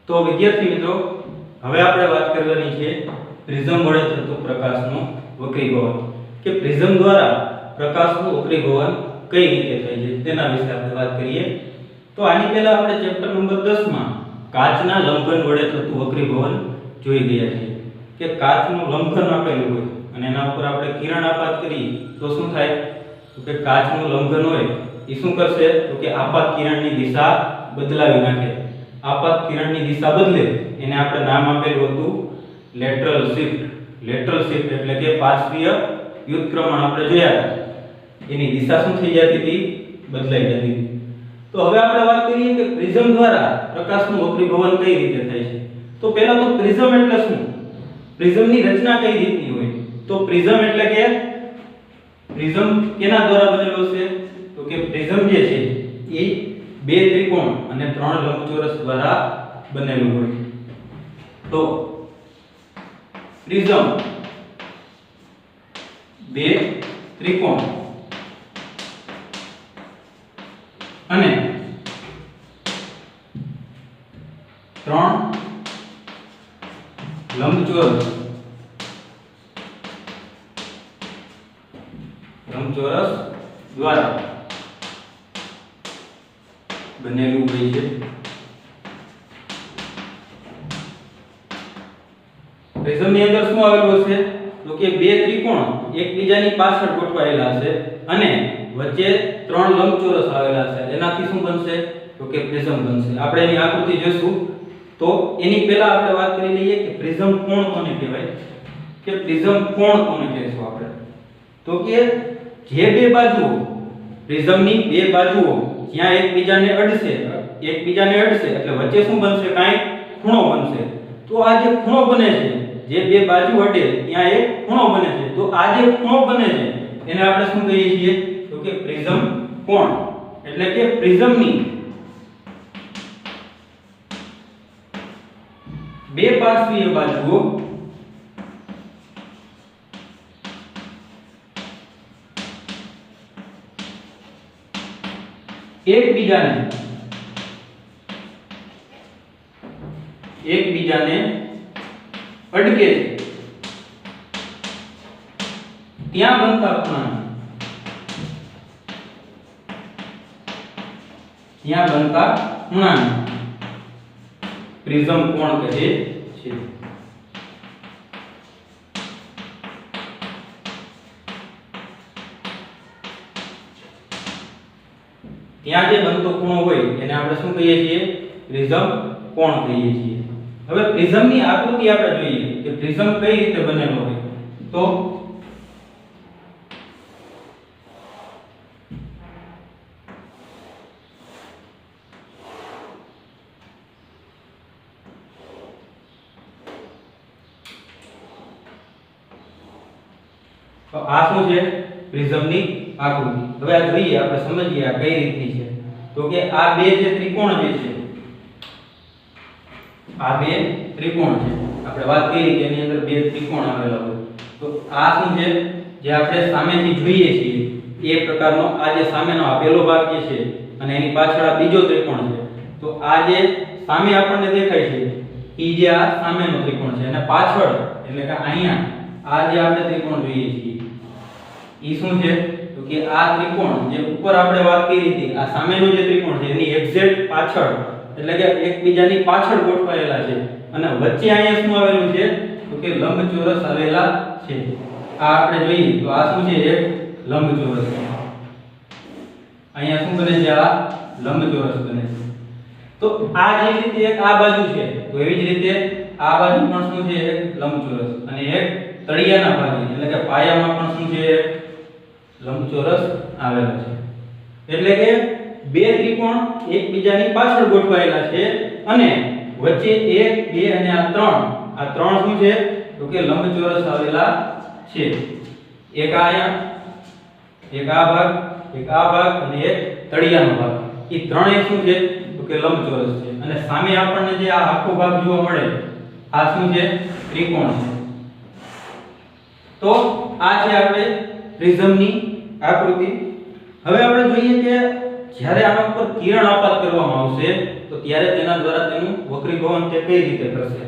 તો વિદ્યાર્થી મિત્રો, હવે આપણે વાત કરવાની છે પ્રિઝમ વડે થતું પ્રકાશનું વક્રીભવન કે પ્રિઝમ દ્વારા પ્રકાશનું વક્રીભવન કઈ રીતે થાય છે તેના વિશે આપણે વાત કરીએ. તો આની પહેલા આપણે ચેપ્ટર નંબર 10 માં કાચના લંબઘન વડે થતું વક્રીભવન જોઈ ગયા છીએ કે કાચનું લંબઘન આપેલું હોય અને એના ઉપર આપણે કિરણ આપાત કરીએ તો શું થાય? તો કે કાચનું લંબઘન હોય એ શું કરશે? તો કે આપાત કિરણની દિશા બદલાવી નાખે. આપાત કિરણની દિશા બદલે એને આપણે નામ આપેલું હતું લેટરલ શિફ્ટ. લેટરલ શિફ્ટ એટલે કે પાર્શ્વીય વ્યુત્ક્રમણ આપણે જોયા હતા. એની દિશા શું થઈ જતી હતી? બદલાઈ જતી હતી. તો હવે આપણે વાત કરીએ કે પ્રિઝમ દ્વારા પ્રકાશનું વક્રીભવન કઈ રીતે થાય છે. તો પહેલા તો પ્રિઝમ એટલે શું? પ્રિઝમની રચના કઈ રીતની હોય? તો પ્રિઝમ એટલે કે પ્રિઝમ કેના દ્વારા બનેલો છે? તો કે પ્રિઝમ જે છે એ બે ત્રિકોણ અને ત્રણ લંબચોરસ દ્વારા બનેલું હોય. તો પ્રિઝમ બે ત્રિકોણ અને ત્રણ લંબચોરસ દ્વારા બનેલું હોય છે. પ્રિઝમની અંદર શું આવેલું છે? તો કે બે ત્રિકોણ એકબીજાની પાછળ ગોઠવાયેલા છે અને વચ્ચે ત્રણ લંબચોરસ આવેલા છે. એનાથી શું બનશે? તો કે પ્રિઝમ બનશે. આપણે એની આકૃતિ જોઈશું. તો એની પહેલા આપણે વાત કરી લઈએ કે પ્રિઝમ કોણ કોને કહેવાય, કે પ્રિઝમ કોણ કોને કહેશું આપણે. તો કે જે બે બાજુઓ પ્રિઝમની બે બાજુઓ જ્યાં એકબીજાને અડશે એટલે વચ્ચે શું બનશે? કાંઈ ખૂણો બનશે. તો આ જે ખૂણો બને છે, જે બે બાજુ અડે ત્યાં એક ખૂણો બને છે. તો આ જે ખૂણો બને છે એને આપણે શું કહીએ છીએ? તો કે પ્રિઝમ કોણ. એટલે કે પ્રિઝમની બે પાર્શ્વીય બાજુઓ એકબીજાને અડકે છે ત્યાં બનતા ખૂણાને પ્રિઝમ કોણ કહે છે. ત્યાં જે બનતો ખૂણો હોય એને આપણે શું કહીએ છીએ? પ્રિઝમ કોણ કહીએ છીએ. હવે પ્રિઝમની આકૃતિ આપણે જોઈએ કે પ્રિઝમ કઈ રીતે બનેલો હોય. તો આ શું છે? પ્રિઝમની આકૃતિ. હવે આ જોઈએ, આપણે સમજીએ આ કઈ રીતની છે. તો કે આ બે જે ત્રિકોણ જે છે, આ બે ત્રિકોણ છે. આપણે વાત કરી કે એની અંદર બે ત્રિકોણ આવેલા હોય. તો આ શું છે? જે આપણે સામેથી જોઈએ છીએ એ પ્રકારનો આ જે સામેનો આપેલો ભાગ જે છે અને એની પાછળ આ બીજો ત્રિકોણ છે. તો આ જે સામે આપણને દેખાય છે એ જે આ સામેનો ત્રિકોણ છે અને પાછળ એટલે કે અહીંયા આ જે આપણે ત્રિકોણ જોઈએ છીએ એ શું છે? તો કે આ ત્રિકોણ જે ઉપર આપણે વાત કરી હતી, આ સામેનો જે ત્રિકોણ છે એની એક્ઝેક્ટ પાછળ એટલે કે એકબીજાની પાછળ ગોઠવાયેલા છે અને વચ્ચે અહીંયા શું આવેલું છે? તો કે લંબચોરસ આવેલા છે. આ આપણે જોઈએ તો આ શું છે? એક લંબચોરસ. અહીંયા શું બને છે? આ લંબચોરસ બને છે. તો આ જે રીતે એક આ બાજુ છે તો એવી જ રીતે આ બાજુ પણ શું છે? એક લંબચોરસ અને એક તળિયાના ભાગે એટલે કે પાયામાં પણ શું છે? લંબચોરસ આવેલો છે. એટલે કે બે ત્રિકોણ એકબીજાની પાછળ ગોઠવાયેલા છે અને વચ્ચે 1 2 અને આ ત્રણ શું છે? તો કે લંબચોરસ આવેલા છે. એક આયા, એક આ ભાગ, એક આ ભાગ અને એક તળિયાનો ભાગ. એ ત્રણેય શું છે? તો કે લંબચોરસ છે. અને સામે આપણને જે આ આખો ભાગ જોવા મળે આ શું છે? ત્રિકોણ છે. તો આ છે આપણે પ્રિઝમની આકૃતિ. હવે આપણે જોઈએ કે જ્યારે આના ઉપર કિરણ આપાત કરવામાં આવશે તો ત્યારે તેના દ્વારા તેનું વક્રીભવન તે કઈ રીતે કરશે?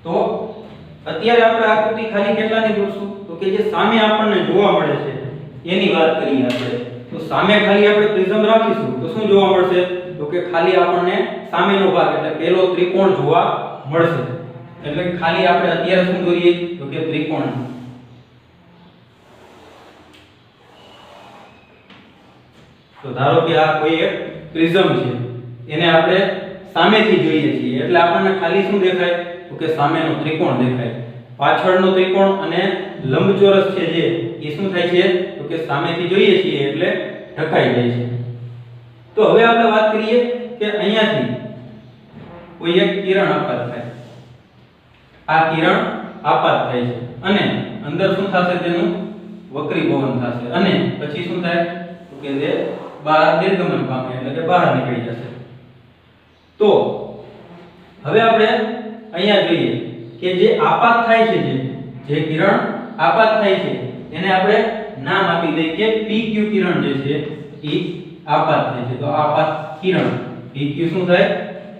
તો અત્યારે આપણે આકૃતિ ખાલી કેટલાની દોરશું? તો કે જે સામે આપણને જોવા મળે છે એની વાત કરીએ આપણે. તો સામે ખાલી આપણે પ્રિઝમ રાખીશું તો શું જોવા મળશે? તો કે ખાલી આપણને સામેનો ભાગ એટલે પેલો ત્રિકોણ જોવા મળશે. એટલે ખાલી આપણે અત્યારે શું દોરીએ? તો કે ત્રિકોણ. તો ધારો કે આ કોઈ એક પ્રિઝમ છે, એને આપણે સામેથી જોઈએ છીએ એટલે આપણને ખાલી શું દેખાય? તો કે સામેનો ત્રિકોણ દેખાય. પાછળનો ત્રિકોણ અને લંબચોરસ છે જે એ શું થાય છે? તો કે સામેથી જોઈએ છીએ એટલે ઢકાઈ જાય છે. તો હવે આપણે વાત કરીએ કે અહીંયાથી કોઈ એક કિરણ આપાત થાય. આ કિરણ આપાત થાય છે અને અંદર શું થશે? તેનું વક્રીભવન થશે અને પછી શું થાય? તો કે તે બહાર નિર્ગમન પામે એટલે કે બહાર નીકળી જશે. તો હવે આપણે અહીંયા જોઈએ કે જે આપાત થાય છે, જે કિરણ આપાત થાય છે એને આપણે નામ આપી દઈએ કે PQ કિરણ જે છે એ આપાત થાય છે. તો આપાત કિરણ PQ શું થાય?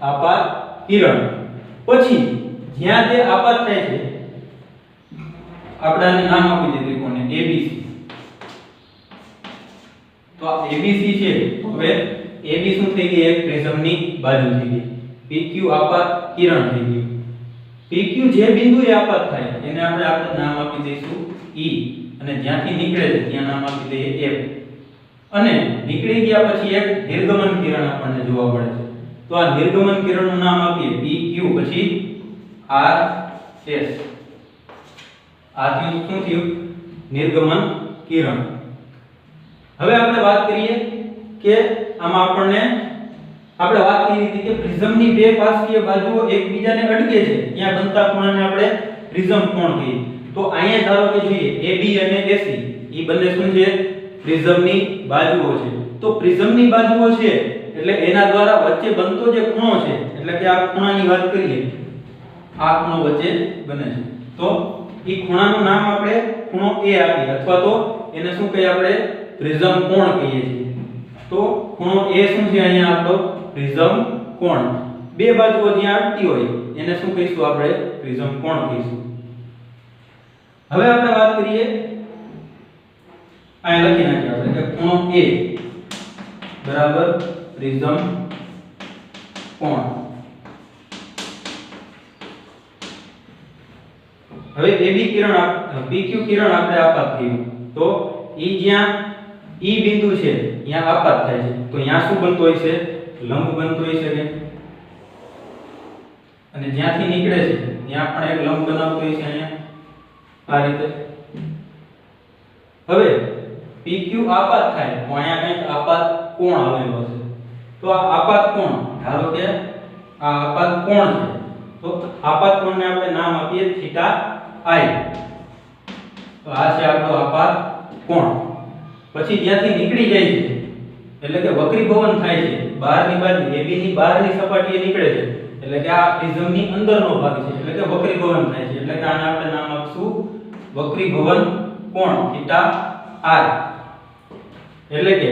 આપાત કિરણ. પછી જ્યાં તે આપાત થાય છે આપણે આને નામ આપી દઈએ ત્રિકોણને ABC. તો આ ABC છે. હવે AB શું થઈ ગઈ? એક પ્રિઝમની બાજુ થઈ ગઈ. PQ આપાત કિરણ થઈ ગયું. PQ જે બિંદુએ આપાત થાય એને આપણે નામ આપી દઈશું E અને જ્યાંથી નીકળે છે ત્યાં નામ આપી દઈએ F. અને નીકળી ગયા પછી એક નિર્ગમન કિરણ આપણને જોવા મળે છે. તો આ નિર્ગમન કિરણનું નામ આપીએ PQ પછી RS. આ થયું શું થયું? નિર્ગમન કિરણ. હવે આપણે વાત કરીએ કે આમાં આપણે વાત કરી હતી કે પ્રિઝમની બે પાર્શ્વીય બાજુઓ એકબીજાને અડકે છે ત્યાં બનતા ખૂણાને આપણે પ્રિઝમ કોણ કહીએ. તો અહીંયા ધારો કે જોઈએ AB અને AC એ બંને શું છે? પ્રિઝમની બાજુઓ છે. તો પ્રિઝમની બાજુઓ છે એટલે એના દ્વારા વચ્ચે બનતો જે ખૂણો છે એટલે કે આ ખૂણાની વાત કરીએ, આ ખૂણો વચ્ચે બને છે તો એ ખૂણાનું નામ આપણે ખૂણો A આપીએ અથવા તો એને શું કહીએ? આપણે પ્રિઝમ કોણ કહીએ છીએ. તો ખૂણો A શું છે? અહીંયા આપણો પ્રિઝમ કોણ. બે બાજુઓ જ્યાં અડતી હોય એને શું કહીશું? આપણે પ્રિઝમ કોણ કહીશું. હવે આપણે વાત કરીએ, અહીં લખી નાખીએ આપણે કે ખૂણો A બરાબર પ્રિઝમ કોણ. હવે AB કિરણ PQ કિરણ આપણે આપાત થયું તો E જ્યાં E બિંદુ છે ત્યાં આપાત થાય છે તો ત્યાં શું બનતો હોય છે? લંબ બનતો હોય છે. અને જ્યાંથી નીકળે છે ત્યાં પણ એક લંબ બનાવતો હોય છે અહીંયા આ રીતે. હવે PQ આપાત થાય તો અહીંયા કંઈક આપાત કોણ આવેલો છે. તો આ આપાત કોણ, ધારો કે આ આપાત કોણ છે તો આપાત કોણને આપણે નામ આપીએ થીટા I. તો આ છે આપણો આપાત કોણ. પછી જ્યાંથી નીકળી જાય છે એટલે કે વક્રીભવન થાય છે બહારની બાજુ AB ની બહારની સપાટીએ નીકળે છે એટલે કે આ પ્રિઝમની અંદરનો ભાગ છે એટલે કે વક્રીભવન થાય છે એટલે કે આને આપણે નામ આપશું વક્રીભવન કોણ થીટા I. એટલે કે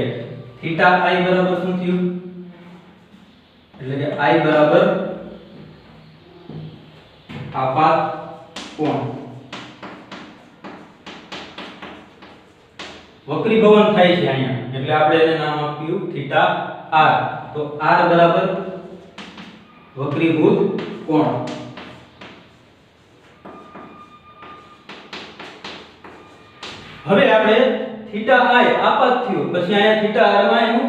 થીટા I બરાબર શું થયું? એટલે કે I બરાબર આપાત કોણ. વક્રીભવન થાય છે અહીંયા એટલે આપણે એને નામ આપ્યું થીટા R. તો R બરાબર વક્રીભૂત કોણ. હવે આપણે થીટા I આપાત થયું પછી અહીંયા થીટા R માં એનું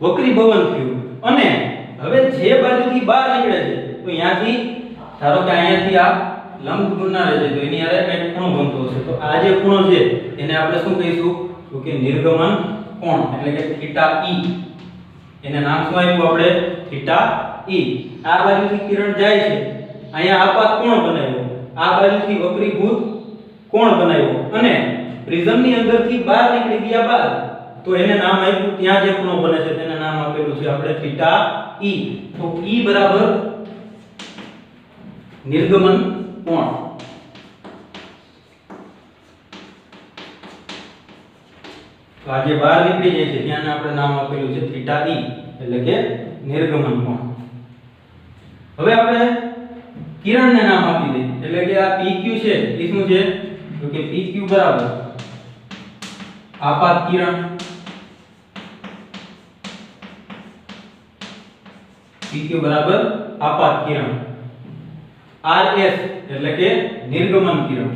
વક્રીભવન થયું અને હવે જે બાજુથી બહાર નીકળે છે તો અહીંયાથી ધારો કે અહીંયાથી આ લંબ બનાવે છે તો એની આરે એક ખૂણો બનતો હશે તો આ જે ખૂણો છે એને આપણે શું કહીશું? તો કે નિર્ગમન કોણ એટલે કે થીટા E. એને નામ શું આપ્યું આપણે? Theta E. આ બાજુથી કિરણ જાય છે અહીંયા આપાત કોણ બનાવ્યો, આ બાજુથી વક્રીભૂત કોણ બનાવ્યો અને પ્રિઝમની અંદરથી બહાર નીકળી ગયા બાદ તો એને નામ આપ્યું ત્યાં જે ખૂણો બને છે તેને નામ આપેલું છે આપણે થીટા E. તો E બરાબર નિર્ગમન કોણ. તો તો આ જે બહાર નીકળી જાય છે ત્યાંને આપણે નામ આપેલું છે થીટા e એટલે કે નિર્ગમન કોણ. હવે આપણે કિરણને નામ આપી દઈએ એટલે કે આ pq છે એ શું છે તો કે pq બરાબર આપાત કિરણ, pq બરાબર આપાત કિરણ, rs એટલે કે નિર્ગમન કિરણ,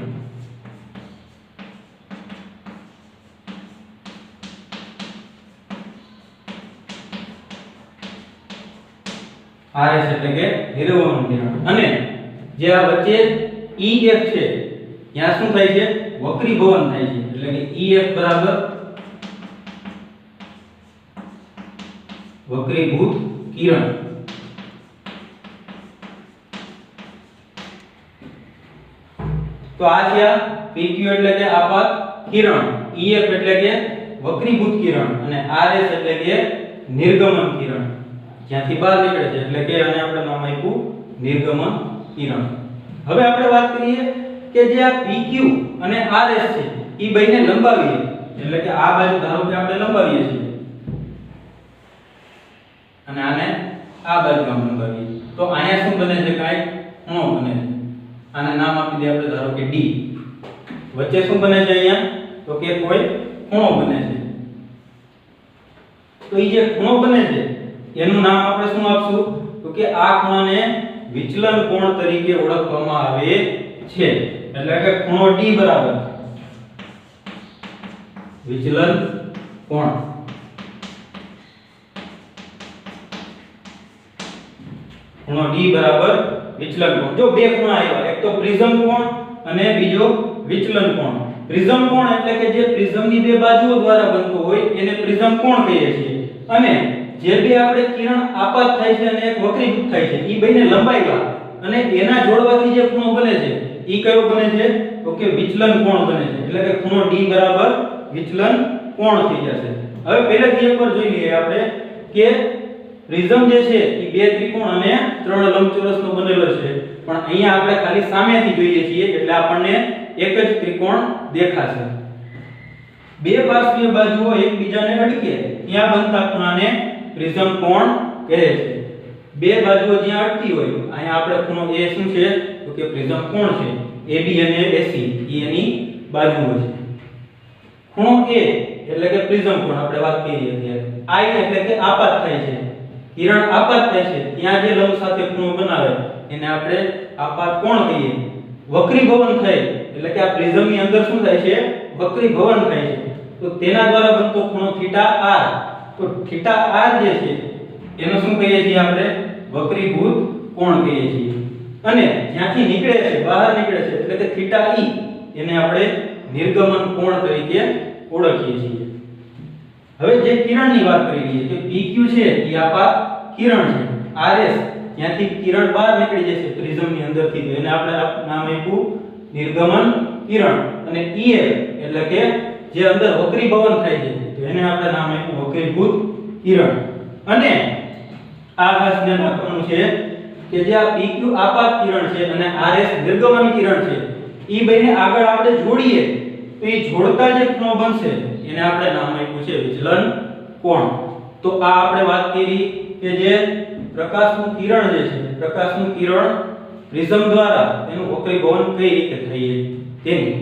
rs એટલે કે નિર્ગમન કિરણ. અને જે આ વચ્ચે ef છે ત્યાં શું થાય છે વક્રીભવન થાય છે એટલે કે ef બરાબર વક્રીભૂત કિરણ. તો આ છે pq એટલે કે આપાત કિરણ, ef એટલે કે વક્રીભૂત કિરણ અને rs એટલે કે નિર્ગમન કિરણ, જ્યાંથી બહાર નીકળે છે એટલે કે આને આપણે નામ આપ્યું નિર્ગમન કિરણ. હવે આપણે વાત કરીએ કે જે આ pq અને rs છે એ બેને લંબાવીએ એટલે કે આ બાજુ ધારો કે આપણે લંબાવીએ છીએ અને આને આ બાજુમાં લંબાવીએ તો અહીંયા શું બને છે કાંઈ ખૂણો બને છે. આને નામ આપી દઈએ આપણે ધારો કે d. વચ્ચે શું બને છે અહીંયા તો કે કોઈ ખૂણો બને છે. તો એ જે ખૂણો બને છે એનું નામ આપણે શું આપશું તો કે આ ખૂણાને વિચલન કોણ તરીકે ઓળખવામાં આવે છે. એટલે કે ખૂણો d બરાબર વિચલન કોણ. ખૂણો d બરાબર વિચલન કોણ. જો બે ખૂણા આવ્યા, એક તો પ્રિઝમ કોણ અને બીજો વિચલન કોણ. પ્રિઝમ કોણ એટલે કે જે પ્રિઝમની બે બાજુઓ દ્વારા બનતો હોય એને પ્રિઝમ કોણ કહીએ છીએ. અને જે બે આપણે કિરણ આપાત થાય છે અને એક વક્રીભૂત થાય છે ઈ બેને લંબાવ્યા અને એના જોડવાથી જે ખૂણો બને છે ઈ કયો બને છે તો કે વિચલન કોણ બને છે. એટલે કે ખૂણો d બરાબર વિચલન કોણ થઈ જશે. હવે પહેલેથી એકવાર જોઈ લઈએ આપણે કે પ્રિઝમ જે છે એ બે ત્રિકોણ અને ત્રણ લંબચોરસનો બનેલો છે, પણ અહીંયા આપણે ખાલી સામેથી જોઈએ છીએ એટલે આપણને એક જ ત્રિકોણ દેખાશે. બે પાર્શ્વીય બાજુઓ એકબીજાને અડકે ત્યાં બનતા ખૂણાને પ્રિઝમ કોણ કહે છે. બે બાજુઓ જ્યાં અડતી હોય અહીંયા આપણે ખૂણો a શું છે તો કે પ્રિઝમ કોણ છે. AB અને AC એ એની બાજુઓ છે. ખૂણો a એટલે કે પ્રિઝમ કોણ આપણે વાત કરી અત્યારે. I એટલે કે આપાત થાય છે, કિરણ આપાત થાય છે ત્યાં જે લંબ સાથે ખૂણો બનાવે એને આપણે આપાત કોણ કહીએ. વક્રીભવન થાય એટલે કે આ પ્રિઝમની અંદર શું થાય છે વક્રીભવન થાય છે તો તેના દ્વારા બનતો ખૂણો θr. તો θr જે છે એનો શું કહીએ છીએ આપણે વક્રીભૂત કોણ કહીએ છીએ. અને જ્યાંથી નીકળે છે બહાર નીકળે છે એટલે કે θe એને આપણે નિર્ગમન કોણ તરીકે ઓળખીએ છીએ. હવે જે કિરણની વાત કરી લઈએ કે pq છે એ આપાત કિરણ છે. rs જ્યાંથી કિરણ બહાર નીકળી જશે પ્રિઝમની અંદરથી તો એને આપણે નામ આપ્યું નિર્ગમન કિરણ. અને ef એટલે કે જે અંદર વક્રીભવન થાય છે તો એને આપણે નામ આપ્યું વક્રીભૂત કિરણ. અને આ ખાસ ધ્યાન રાખવાનું છે કે જે આ pq આપાત કિરણ છે અને rs નિર્ગમન કિરણ છે ઈ બેને આગળ આપણે જોડીએ તો એ જોડતા જે ખૂણો બનશે એને આપણે નામ આપ્યું છે વિચલન કોણ. તો આ આપણે વાત કરી કે જે પ્રકાશનું કિરણ જે છે પ્રકાશનું કિરણ પ્રિઝમ દ્વારા એનું વક્રીભવન કઈ રીતે થાય તેની.